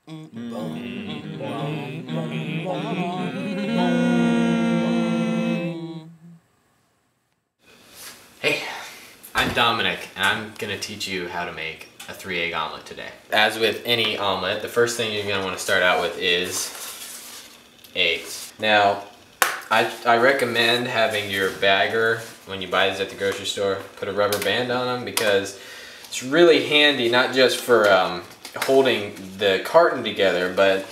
Hey, I'm Dominic, and I'm gonna teach you how to make a 3-egg omelet today. As with any omelet, the first thing you're gonna want to start out with is eggs. Now, I recommend having your bagger, when you buy these at the grocery store, put a rubber band on them because it's really handy, not just for holding the carton together, but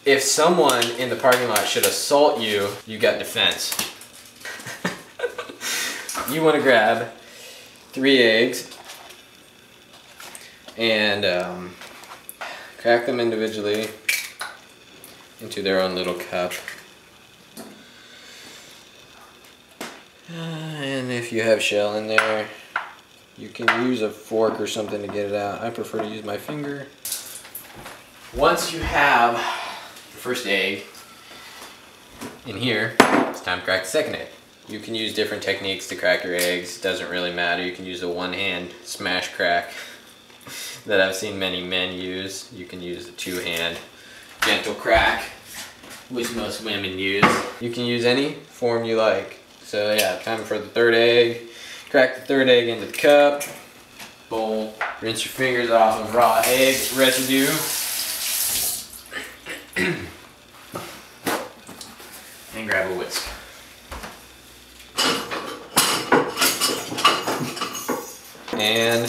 if someone in the parking lot should assault you, you got defense. You want to grab 3 eggs and crack them individually into their own little cup. And if you have shell in there, you can use a fork or something to get it out. I prefer to use my finger. Once you have the first egg in here, it's time to crack the second egg. You can use different techniques to crack your eggs. Doesn't really matter. You can use a one-hand smash crack that I've seen many men use. You can use a 2-hand gentle crack, which most women use. You can use any form you like. So yeah, time for the third egg. Crack the third egg into the cup, bowl. Rinse your fingers off of raw egg residue. And grab a whisk. And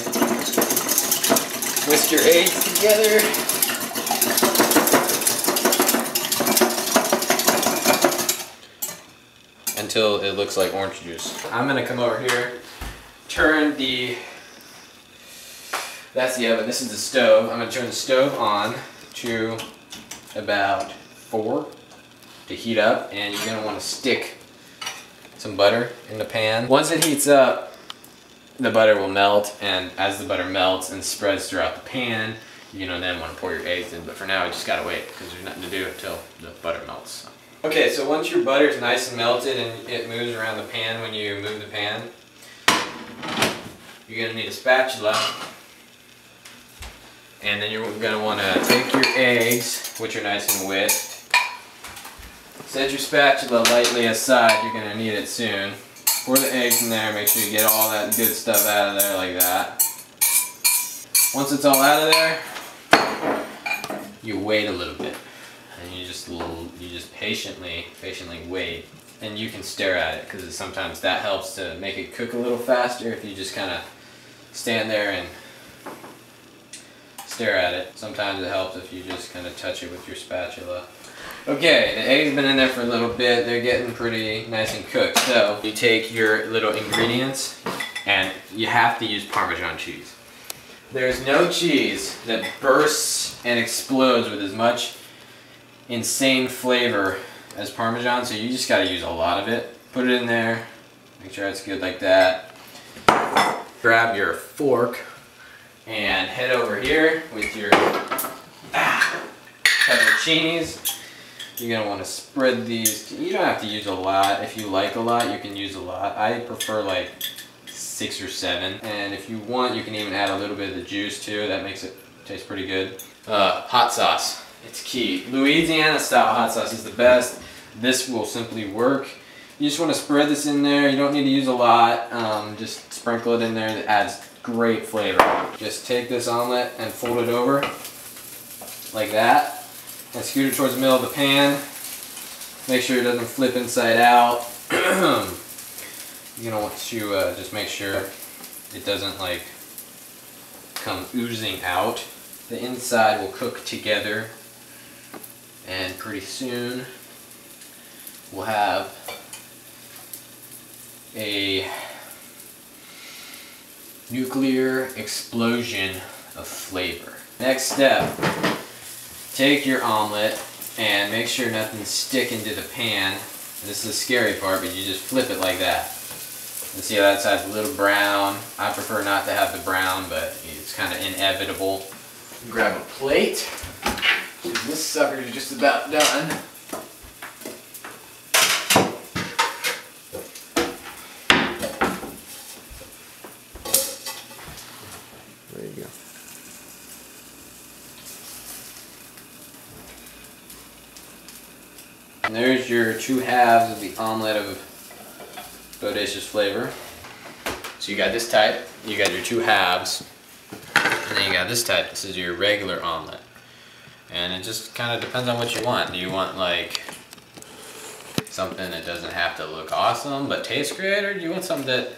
whisk your eggs together. Until it looks like orange juice. I'm gonna come over here, turn the, that's the oven, this is the stove. I'm gonna turn the stove on to about 4 to heat up, and you're gonna wanna stick some butter in the pan. Once it heats up, the butter will melt, and as the butter melts and spreads throughout the pan, you know, then want to pour your eggs in. But for now, you just gotta wait because there's nothing to do until the butter melts. Okay, so once your butter is nice and melted and it moves around the pan when you move the pan, you're gonna need a spatula, and then you're gonna want to take your eggs, which are nice and whisked. Set your spatula lightly aside. You're gonna need it soon. Pour the eggs in there, make sure you get all that good stuff out of there like that. Once it's all out of there, you wait a little bit. And you just patiently wait. And you can stare at it, because sometimes that helps to make it cook a little faster if you just kind of stand there and stare at it. Sometimes it helps if you just kind of touch it with your spatula. Okay, the eggs been in there for a little bit. They're getting pretty nice and cooked. So you take your little ingredients, and you have to use Parmesan cheese. There's no cheese that bursts and explodes with as much insane flavor as Parmesan, so you just gotta use a lot of it. Put it in there, make sure it's good like that. Grab your fork and head over here with your pepperoncinis. You're gonna want to spread these. You don't have to use a lot. If you like a lot, you can use a lot. I prefer like 6 or 7, and if you want, you can even add a little bit of the juice too. That makes it taste pretty good. Hot sauce. It's key. Louisiana style hot sauce is the best. This will simply work. You just want to spread this in there. You don't need to use a lot. Just sprinkle it in there. It adds great flavor. Just take this omelet and fold it over like that. And scoot it towards the middle of the pan. Make sure it doesn't flip inside out. You're gonna want to just make sure it doesn't like come oozing out. The inside will cook together, and pretty soon we'll have a nuclear explosion of flavor. Next step. Take your omelet and make sure nothing's sticking to the pan. This is the scary part, but you just flip it like that. And see how that side's a little brown. I prefer not to have the brown, but it's kind of inevitable. Grab a plate. This sucker is just about done. There you go. And there's your 2 halves of the omelet of bodacious flavor. So you got this type, you got your 2 halves, and then you got this type. This is your regular omelet. And it just kind of depends on what you want. Do you want like something that doesn't have to look awesome but tastes great, or do you want something that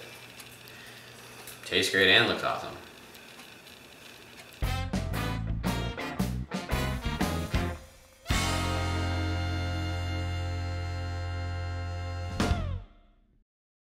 tastes great and looks awesome?